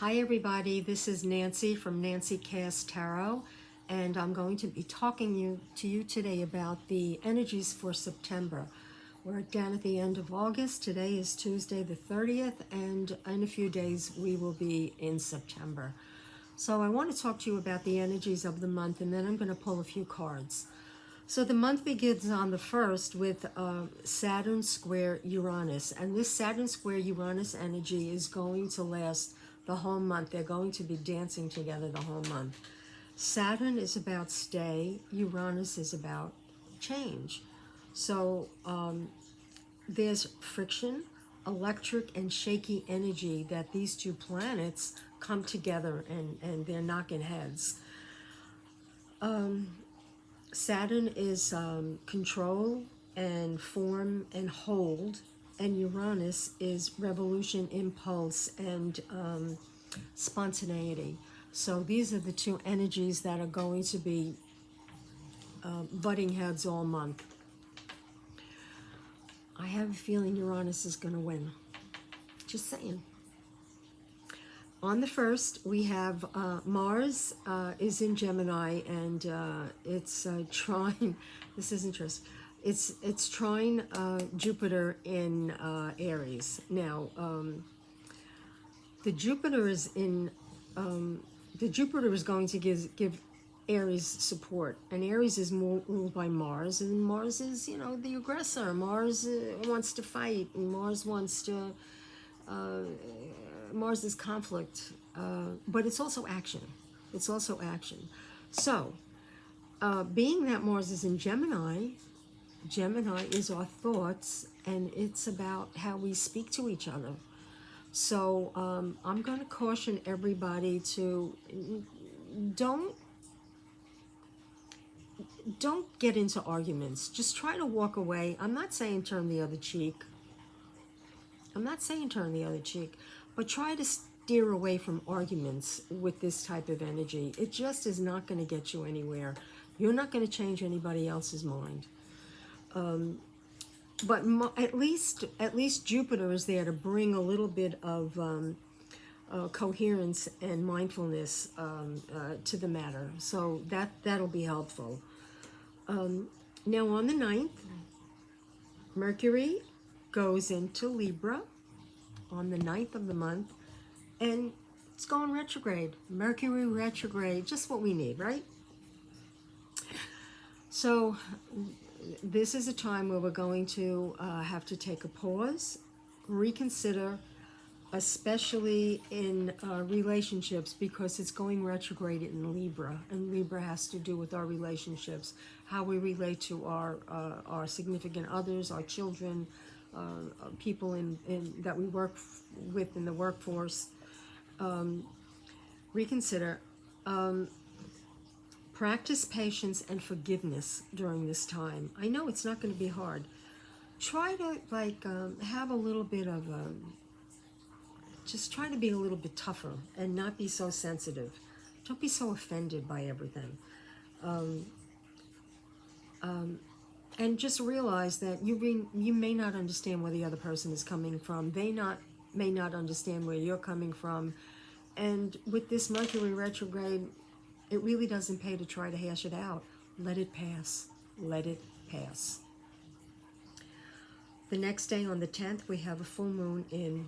Hi everybody, this is Nancy from Nancy Cast Tarot, and I'm going to be talking to you today about the energies for September. We're down at the end of August. Today is Tuesday the 30th, and in a few days we will be in September. So I want to talk to you about the energies of the month, and then I'm going to pull a few cards. So the month begins on the 1st with Saturn square Uranus, and this Saturn square Uranus energy is going to last the whole month. They're going to be dancing together the whole month. Saturn is about stay, Uranus is about change. So there's friction, electric and shaky energy that these two planets come together and they're knocking heads. Saturn is control and form and hold, and Uranus is revolution, impulse, and spontaneity. So these are the two energies that are going to be butting heads all month. I have a feeling Uranus is going to win. Just saying. On the 1st, we have Mars is in Gemini, and it's trine. This is interesting. It's trine Jupiter in Aries. Now, the Jupiter is in the Jupiter is going to give Aries support, and Aries is more ruled by Mars, and Mars is, you know, the aggressor. Mars wants to fight, and Mars wants to. Mars is conflict, but it's also action. It's also action. So, being that Mars is in Gemini, Gemini is our thoughts, and it's about how we speak to each other. So, I'm going to caution everybody to don't get into arguments. Just try to walk away. I'm not saying turn the other cheek. But try to steer away from arguments with this type of energy. It just is not going to get you anywhere. You're not going to change anybody else's mind. But at least Jupiter is there to bring a little bit of coherence and mindfulness to the matter. So that'll be helpful. Now on the 9th, Mercury goes into Libra on the 9th of the month, and it's going retrograde. Mercury retrograde, just what we need, right? So this is a time where we're going to have to take a pause, reconsider, especially in relationships, because it's going retrograde in Libra, and Libra has to do with our relationships, how we relate to our significant others, our children, people that we work with in the workforce. Reconsider. Practice patience and forgiveness during this time. I know it's not going to be hard. Try to have a little bit of just try to be a little bit tougher and not be so sensitive. Don't be so offended by everything. And just realize that you may not understand where the other person is coming from. They may not understand where you're coming from. And with this Mercury retrograde, it really doesn't pay to try to hash it out. Let it pass. Let it pass. The next day on the 10th, we have a full moon in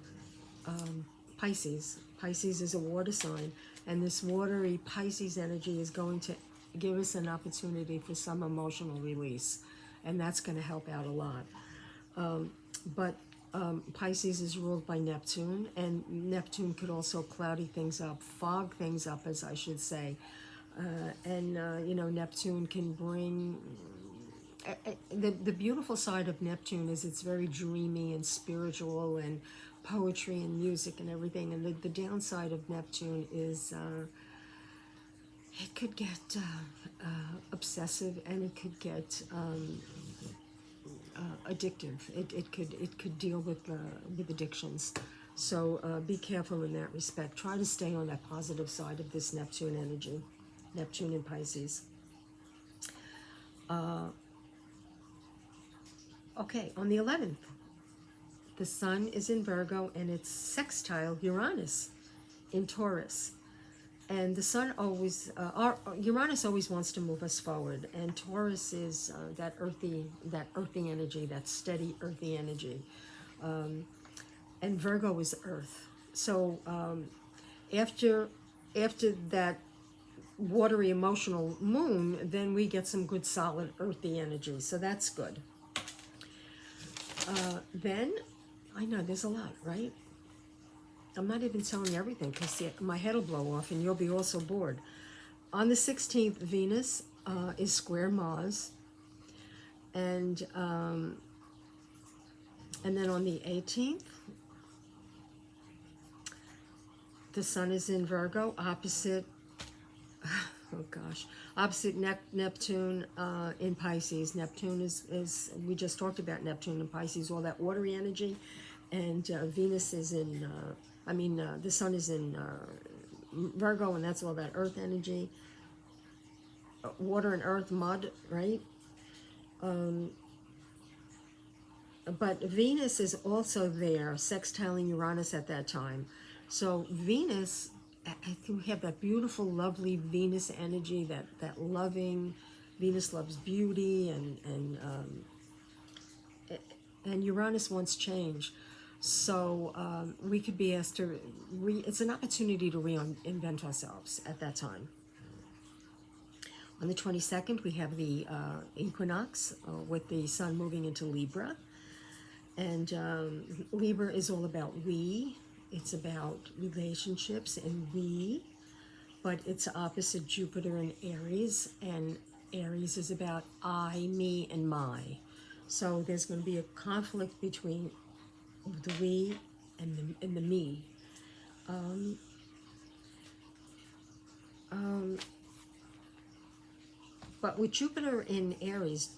Pisces. Pisces is a water sign, and this watery Pisces energy is going to give us an opportunity for some emotional release, and that's going to help out a lot. But Pisces is ruled by Neptune, and Neptune could also cloudy things up, fog things up, as I should say. You know, Neptune can bring... The beautiful side of Neptune is it's very dreamy and spiritual and poetry and music and everything. And the downside of Neptune is it could get obsessive, and it could get addictive. It could deal with addictions. So be careful in that respect. Try to stay on that positive side of this Neptune energy. Neptune in Pisces. Okay, on the 11th, the Sun is in Virgo, and it's sextile Uranus. in Taurus. And the sun always, Uranus always wants to move us forward, and Taurus is that earthy energy, that steady earthy energy, and Virgo is Earth. So after that watery emotional moon, then we get some good solid earthy energy. So that's good. Then I know there's a lot, right? I'm not even telling you everything because my head will blow off and you'll be also bored. On the 16th, Venus is square Mars, and then on the 18th, the sun is in Virgo, opposite. Oh gosh, opposite Neptune in Pisces. Neptune is we just talked about Neptune in Pisces, all that watery energy, and Venus is in. The sun is in Virgo, and that's all that earth energy, water and earth, mud, right? But Venus is also there, sextiling Uranus at that time. So Venus, I think we have that beautiful, lovely Venus energy, that loving. Venus loves beauty, and Uranus wants change. So we could be asked to it's an opportunity to reinvent ourselves at that time. On the 22nd, we have the equinox with the sun moving into Libra. And Libra is all about we. It's about relationships and we. But it's opposite Jupiter in Aries. And Aries is about I, me, and my. So there's going to be a conflict between the we and the me. But with Jupiter in Aries,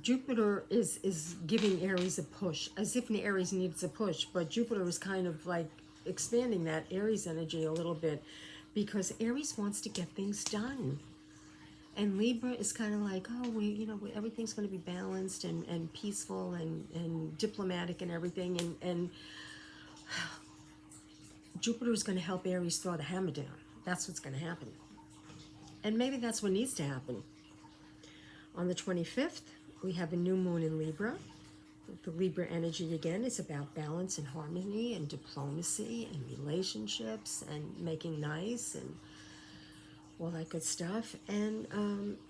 Jupiter is giving Aries a push, as if Aries needs a push, but Jupiter is kind of like expanding that Aries energy a little bit, because Aries wants to get things done. And Libra is kind of like, oh, everything's going to be balanced and peaceful and diplomatic and everything. And Jupiter is going to help Aries throw the hammer down. That's what's going to happen. And maybe that's what needs to happen. On the 25th, we have a new moon in Libra. The Libra energy, again, is about balance and harmony and diplomacy and relationships and making nice and all that good stuff. And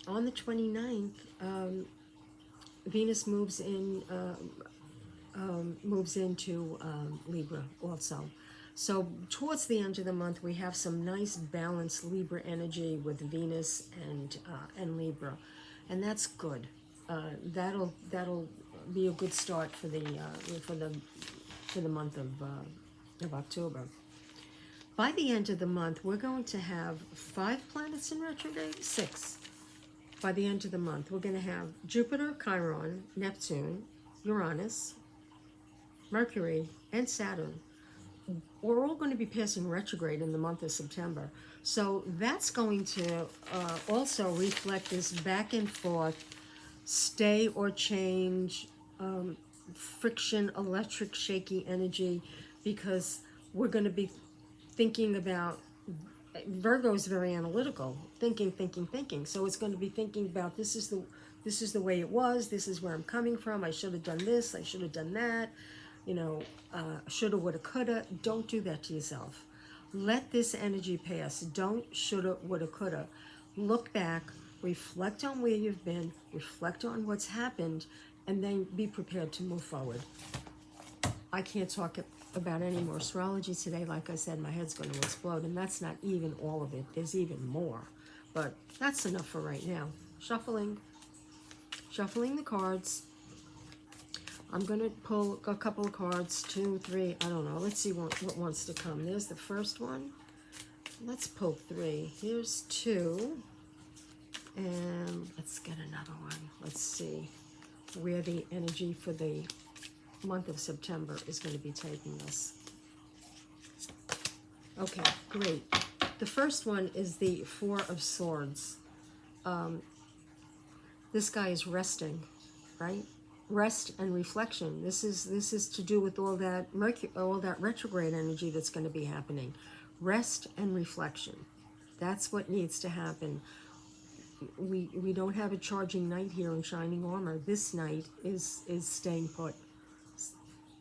on the 29th, Venus moves into Libra also. So towards the end of the month, we have some nice balanced Libra energy with Venus and Libra, and that's good. That'll be a good start for the month of October. By the end of the month, we're going to have 5 planets in retrograde, 6. By the end of the month, we're going to have Jupiter, Chiron, Neptune, Uranus, Mercury, and Saturn. We're all going to be passing retrograde in the month of September. So that's going to also reflect this back and forth, stay or change, friction, electric, shaky energy, because we're going to be thinking about, Virgo is very analytical, thinking. So it's going to be thinking about, this is the way it was, this is where I'm coming from, I should have done this, I should have done that, shoulda, woulda, coulda. Don't do that to yourself. Let this energy pass. Don't shoulda, woulda, coulda. Look back, reflect on where you've been, reflect on what's happened, and then be prepared to move forward. I can't talk about any more astrology today. Like I said, my head's going to explode, and that's not even all of it. There's even more, but that's enough for right now. Shuffling the cards. I'm going to pull a couple of cards, 2, 3, I don't know. Let's see what wants to come. There's the first one. Let's pull 3. Here's 2, and let's get another one. Let's see where the energy for the month of September is going to be taking us. Okay, great. The first one is the 4 of Swords. This guy is resting, right? Rest and reflection. This is to do with all that retrograde energy that's going to be happening. Rest and reflection. That's what needs to happen. We don't have a charging knight here in shining armor. This knight is staying put.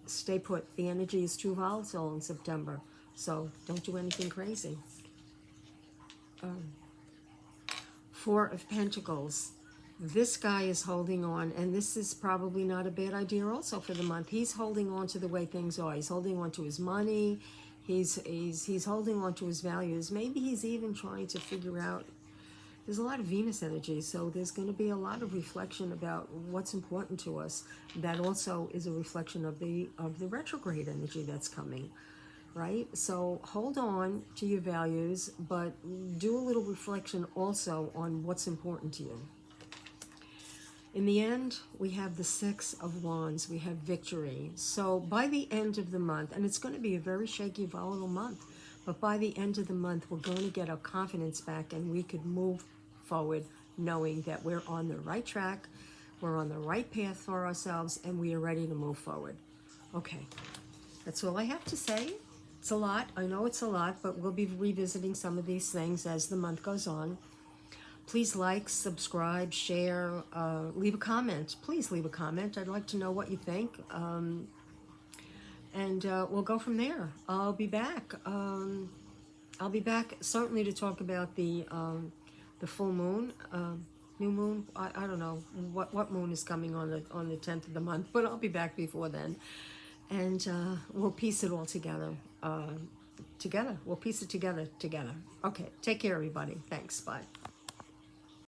Stay put. The energy is too volatile in September, so don't do anything crazy. Four of Pentacles. This guy is holding on, and this is probably not a bad idea also for the month. He's holding on to the way things are. He's holding on to his money. He's holding on to his values. Maybe he's even trying to figure out. There's a lot of Venus energy, so there's going to be a lot of reflection about what's important to us. That also is a reflection of the retrograde energy that's coming, right? So hold on to your values, but do a little reflection also on what's important to you. In the end, we have the Six of Wands. We have victory. So by the end of the month, and it's going to be a very shaky, volatile month, but by the end of the month, we're going to get our confidence back, and we could move forward knowing that we're on the right track, we're on the right path for ourselves, and we are ready to move forward. Okay, that's all I have to say. It's a lot. I know it's a lot, but we'll be revisiting some of these things as the month goes on. Please like, subscribe, share, leave a comment. Please leave a comment. I'd like to know what you think. And we'll go from there. I'll be back. I'll be back certainly to talk about the full moon, new moon. I don't know what moon is coming on the 10th of the month, but I'll be back before then. And we'll piece it all together. We'll piece it together. Okay, take care, everybody. Thanks. Bye.